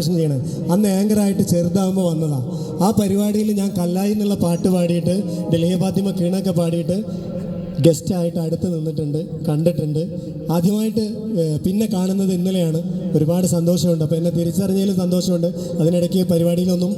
ചെയ്യണം. അന്ന് ആങ്കറായിട്ട് ചെറുതാകുമ്പോൾ വന്നതാണ്. ആ പരിപാടിയിൽ ഞാൻ കല്ലായി എന്നുള്ള പാട്ട് പാടിയിട്ട് ഡൽഹി ഫാത്തിമ കീണൊക്കെ പാടിയിട്ട് ഗസ്റ്റായിട്ട് അടുത്ത് നിന്നിട്ടുണ്ട്, കണ്ടിട്ടുണ്ട്. ആദ്യമായിട്ട് പിന്നെ കാണുന്നത് ഇന്നലെയാണ്. ഒരുപാട് സന്തോഷമുണ്ട്. അപ്പോൾ എന്നെ തിരിച്ചറിഞ്ഞതിലും സന്തോഷമുണ്ട്. അതിനിടയ്ക്ക് പരിപാടിയിലൊന്നും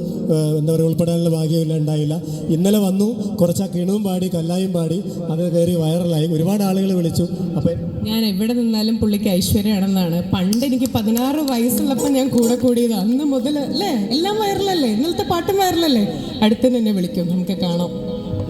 എന്താ പറയുക ഉൾപ്പെടാനുള്ള ഭാഗ്യമില്ല, ഉണ്ടായില്ല. ഇന്നലെ വന്നു, കുറച്ച് ആ കിണവും പാടി കല്ലായും പാടി, അത് കയറി വൈറലായി. ഒരുപാട് ആളുകൾ വിളിച്ചു. അപ്പോൾ ഞാൻ എവിടെ നിന്നാലും പുള്ളിക്ക് ഐശ്വര്യമാണെന്നാണ്. പണ്ട് എനിക്ക് 16 വയസ്സുള്ളപ്പോൾ ഞാൻ കൂടെ കൂടിയത്. അന്ന് മുതൽ അല്ലേ എല്ലാം വൈറലല്ലേ, ഇന്നലത്തെ പാട്ടും വൈറലല്ലേ. അടുത്ത് തന്നെ വിളിക്കും, നമുക്ക് കാണാം.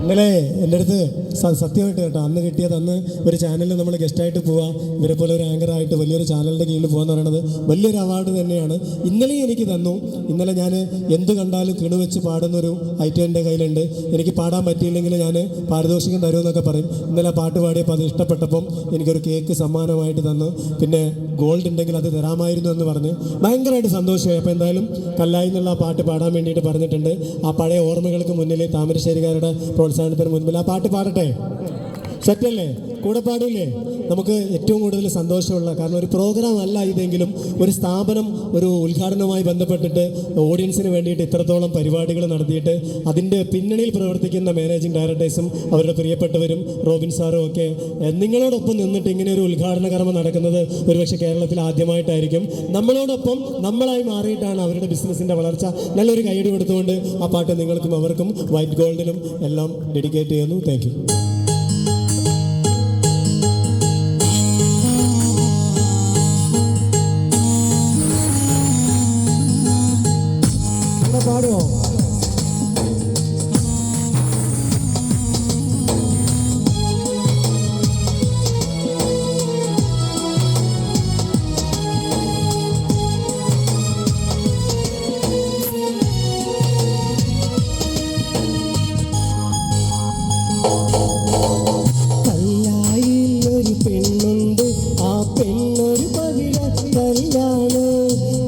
ഇന്നലെ എൻ്റെ അടുത്ത് സത്യമായിട്ട് കേട്ടോ, അന്ന് കിട്ടിയത്, അന്ന് ഒരു ചാനലിൽ നമ്മൾ ഗസ്റ്റായിട്ട് പോവാം, ഇവരെ പോലെ ഒരു ആങ്കറായിട്ട് വലിയൊരു ചാനലിൻ്റെ കീഴിൽ പോകാന്ന് പറയുന്നത് വലിയൊരു അവാർഡ് തന്നെയാണ്. ഇന്നലെ എനിക്ക് തന്നു. ഇന്നലെ ഞാൻ എന്ത് കണ്ടാലും കിണുവെച്ച് പാടുന്നൊരു ഐറ്റം എൻ്റെ കയ്യിലുണ്ട്. എനിക്ക് പാടാൻ പറ്റിയില്ലെങ്കിൽ ഞാൻ പാരിതോഷികം തരുമെന്നൊക്കെ പറയും. ഇന്നലെ പാട്ട് പാടിയപ്പോൾ അത് ഇഷ്ടപ്പെട്ടപ്പം എനിക്കൊരു കേക്ക് സമ്മാനമായിട്ട് തന്നു. പിന്നെ ഗോൾഡ് ഉണ്ടെങ്കിൽ അത് തരാമായിരുന്നു എന്ന് പറഞ്ഞ് ഭയങ്കരമായിട്ട് സന്തോഷമായി. അപ്പോൾ എന്തായാലും കല്ലായി എന്നുള്ള ആ പാട്ട് പാടാൻ വേണ്ടിയിട്ട് പറഞ്ഞിട്ടുണ്ട്. ആ പഴയ ഓർമ്മകൾക്ക് മുന്നിൽ, താമരശ്ശേരിക്കാരുടെ പ്രോത്സാഹനത്തിന് മുൻപിൽ ആ പാട്ട് പാടട്ടെ. സെറ്റല്ലേ? കൂടെ പാടില്ലേ? നമുക്ക് ഏറ്റവും കൂടുതൽ സന്തോഷമുള്ള, കാരണം ഒരു പ്രോഗ്രാം അല്ല ഇതെങ്കിലും ഒരു സ്ഥാപനം ഒരു ഉദ്ഘാടനവുമായി ബന്ധപ്പെട്ടിട്ട് ഓഡിയൻസിന് വേണ്ടിയിട്ട് ഇത്രത്തോളം പരിപാടികൾ നടത്തിയിട്ട് അതിൻ്റെ പിന്നണിയിൽ പ്രവർത്തിക്കുന്ന മാനേജിംഗ് ഡയറക്ടേഴ്സും അവരുടെ പ്രിയപ്പെട്ടവരും റോബിൻ സാറും ഒക്കെ നിങ്ങളോടൊപ്പം നിന്നിട്ട് ഇങ്ങനെ ഒരു ഉദ്ഘാടന കർമ്മം നടക്കുന്നത് ഒരുപക്ഷെ കേരളത്തിൽ ആദ്യമായിട്ടായിരിക്കും. നമ്മളോടൊപ്പം നമ്മളായി മാറിയിട്ടാണ് അവരുടെ ബിസിനസ്സിൻ്റെ വളർച്ച. നല്ലൊരു കൈയ്യടി കൊടുത്തുകൊണ്ട് ആ പാട്ട് നിങ്ങൾക്കും അവർക്കും വൈറ്റ് ഗോൾഡിനും എല്ലാം ഡെഡിക്കേറ്റ് ചെയ്യുന്നു. Thank you. പാടുമോ? കല്ലായിലൊരു പെണ്ണുണ്ട്, ആ പെണ്ണൊരു പവിഴ കല്ലാണ്,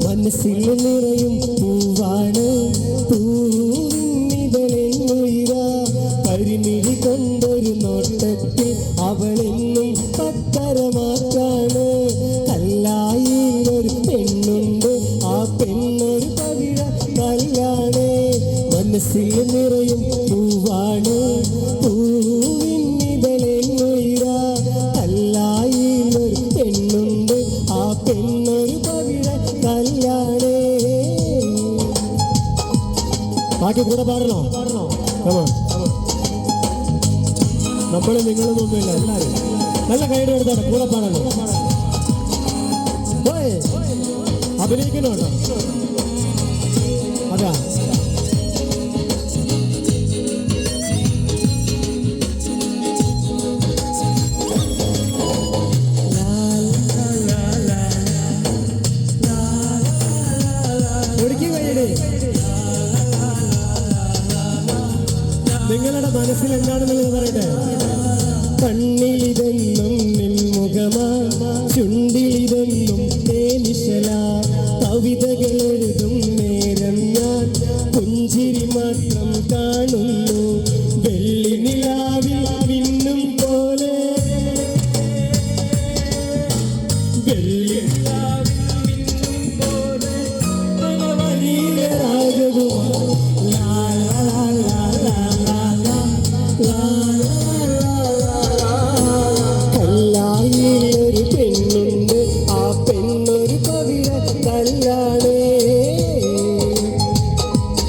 മനസ്സിൽ നിറയും പൂവാണ്, പൂവിനിതളെന്നുയിര, പരിമിഴി കൊണ്ടൊരു നോട്ടത്തിൽ അവളെന്നും പത്തരമാറ്റാണ്. കല്ലായിലൊരു പെണ്ണുണ്ട്, ആ പെണ്ണൊരു പവിഴ കല്ലാണ്, മനസ്സിൽ നിറയും പൂവാണ്, പൂവിനിതളെന്നുയിര, കല്ലായിലൊരു പെണ്ണുണ്ട്, ആ പെണ്ണൊരു പവിഴ കല്ലാണ്. ബാക്കി കൂടെ പാടണോ? നമ്മൾ നിങ്ങളൊന്നുമില്ല, എല്ലാവരും നല്ല കൈയ്യടി കൊടുത്താണ്. കൂടെ പാടണം, അഭിനയിക്കണോ? അതാ നിങ്ങളുടെ മനസ്സിൽ എന്താണെന്നുള്ളത് പറയട്ടെ. കണ്ണിലിതെന്നും നിൻമുഖമാ, ചുണ്ടിലിതെന്നും തേനിശല, കവിതകൾ എഴുതും നേരം ഞാൻ പുഞ്ചിരി മാത്രം കാണുന്നു, വെള്ളി നിലാവിൽ മിന്നും പോലെ, വെള്ളി നിലാവിൽ മിന്നും പോലെ വലിയ രാജകുമാർ. കല്ലായിലൊരു പെണ്ണുണ്ട്, ആ പെണ്ണൊരു പവിഴ കല്ലാണ്.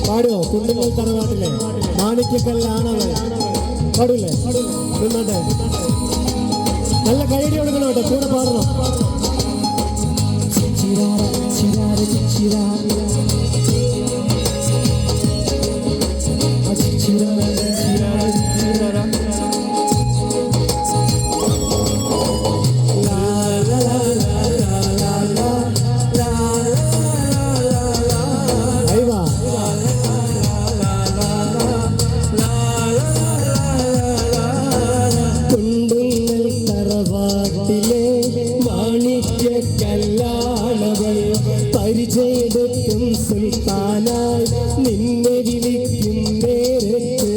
പാടുവോ? കുണ്ടുങ്ങൽ തറവാട്ടിലെ മാണിക്യക്കല്ലാണവൾ. പാടൂല്ലേ? നിന്നോട്ടെ, നല്ല കൈയ്യടി കൊടുക്കണം കേട്ടോ. കൂടെ പാടണം. ചിച്ചിരാര ചിരാര ചിച്ചിരാര കുണ്ടുങ്ങൽ തറവാട്ടിലെ മാണിക്യക്കല്ലാണവൾ, പരിചയത്തും സുൽത്താനായി നിന്നെ വിളിക്കും നേരത്ത്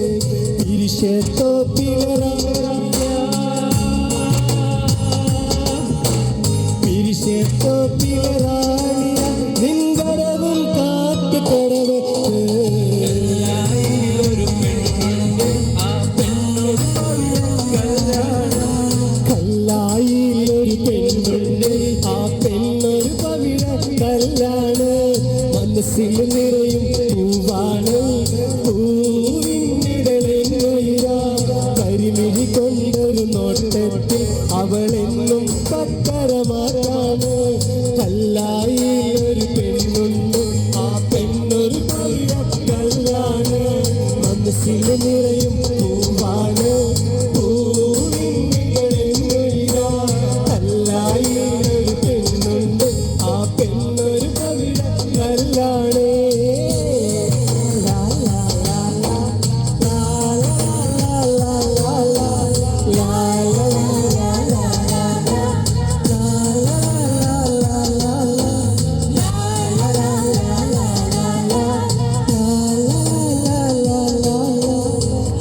പിരിശത്തോപ്പിലറാണിയ നിൻവരവും മനസ്സിൽ നിറയും പൂവാണ് പൂവിനിടലെന്നുയിരാ കരിമിഴി കൊണ്ടൊരു നോട്ടത്തിൽ അവളെന്നും പക്കരമാരാണ് കല്ലായി ഒരു പെണ്ണുണ്ട് ആ പെണ്ണൊരു കല്ലാണ് മനസ്സിൽ നിറയും പൂവാണ് പൂവിനിടലെന്നുയിരാ കല്ലായി ഒരു പെണ്ണുണ്ട് ആ പെണ്ണൊരു കല്ലാണ്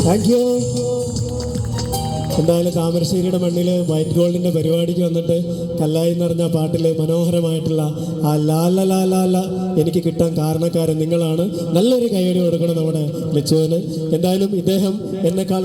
താങ്ക് യു. എന്തായാലും താമരശ്ശേരിയുടെ മണ്ണിൽ വൈറ്റ് ഗോൾഡിൻ്റെ പരിപാടിക്ക് വന്നിട്ട് കല്ലായി എന്ന് പറഞ്ഞ പാട്ടിൽ മനോഹരമായിട്ടുള്ള ആ ലാല ലാല എനിക്ക് കിട്ടാൻ കാരണക്കാരൻ നിങ്ങളാണ്. നല്ലൊരു കൈയടി കൊടുക്കണം നമ്മുടെ ലച്ചുവിന്. എന്തായാലും ഇദ്ദേഹം എന്നെക്കാൾ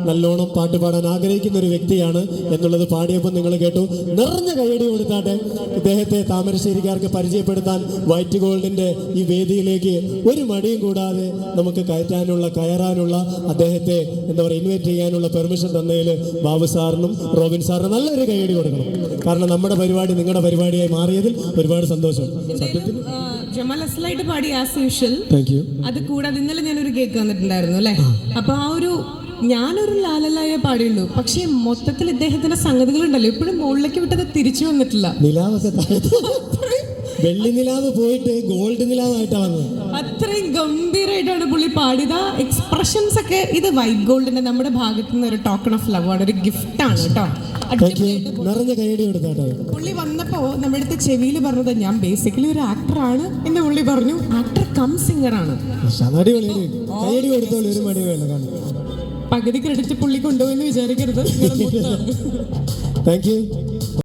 നല്ലോണം പാട്ട് പാടാൻ ആഗ്രഹിക്കുന്ന ഒരു വ്യക്തിയാണ് എന്നുള്ളത് പാടിയപ്പോൾ നിങ്ങൾ കേട്ടു. നിറഞ്ഞ കൈയടി കൊടുത്താട്ടെ ഇദ്ദേഹത്തെ താമരശ്ശേരിക്കാർക്ക് പരിചയപ്പെടുത്താൻ വൈറ്റ് ഗോൾഡിൻ്റെ ഈ വേദിയിലേക്ക് ഒരു മടിയും കൂടാതെ നമുക്ക് കയറാനുള്ള അദ്ദേഹത്തെ എന്താ പറയുക ഇൻവൈറ്റ് ചെയ്യാനുള്ള പെർമിഷൻ തന്നതിൽ ബാബു സാറിനും റോബിൻ സാറിനും നല്ലൊരു കൈയടി കൊടുക്കണം. കാരണം നമ്മുടെ പരിപാടി നിങ്ങളുടെ പരിപാടിയായി മാറിയതിൽ ഒരുപാട് സന്തോഷം. ജമാൽ അസലായിട്ട് പാടി ആസ് യൂഷ്വൽ. Thank you. അത് കൂടാതെ ഇന്നലെ ഞാനൊരു കേക്ക് വന്നിട്ടുണ്ടായിരുന്നു അല്ലേ. അപ്പൊ ആ ഒരു ഞാനൊരു ലാലലായ പാടിയുള്ളൂ. പക്ഷേ മൊത്തത്തിൽ ഇദ്ദേഹത്തിന്റെ സംഗതികളുണ്ടല്ലോ ഇപ്പോഴും മുകളിലേക്ക് വിട്ടത് തിരിച്ചു വന്നിട്ടില്ല. നിലാവൊക്കെ വെള്ളി നിലാവ് പോയിട്ട് ഗോൾഡ് നിലാവായിട്ടാണ് വന്നത്. അത്രയും ഗംഭീരമായിട്ടാണ് പുള്ളി പാടിയത്. എക്സ്പ്രഷൻസ് ഒക്കെ ഇത് വൈറ്റ് ഗോൾഡിന്റെ നമ്മുടെ ഭാഗത്തു നിന്ന് ഒരു ടോക്കൺ ഓഫ് ലവ് ആണ്, ഒരു ഗിഫ്റ്റ് ആണ് കേട്ടോ. നിറഞ്ഞ കൈയടി കൊടുത്താട്ടോ. പുള്ളി വന്നപ്പോ നമ്മുടെ അടുത്ത് ചെവിയിൽ പറഞ്ഞത് ഞാൻ ബേസിക്കലി ഒരു ആക്ടറാണ് എന്ന് പുള്ളി പറഞ്ഞു. ആക്ടർ കം സിംഗർ ആണ്. കൈയടി കൊടുത്തോളൂ, ഒരു മടി വേണ്ട. പകുതി ക്രെഡിറ്റ് പുള്ളി കൊണ്ടുപോയെന്ന് വിചാരിക്കരുത്. Thank you.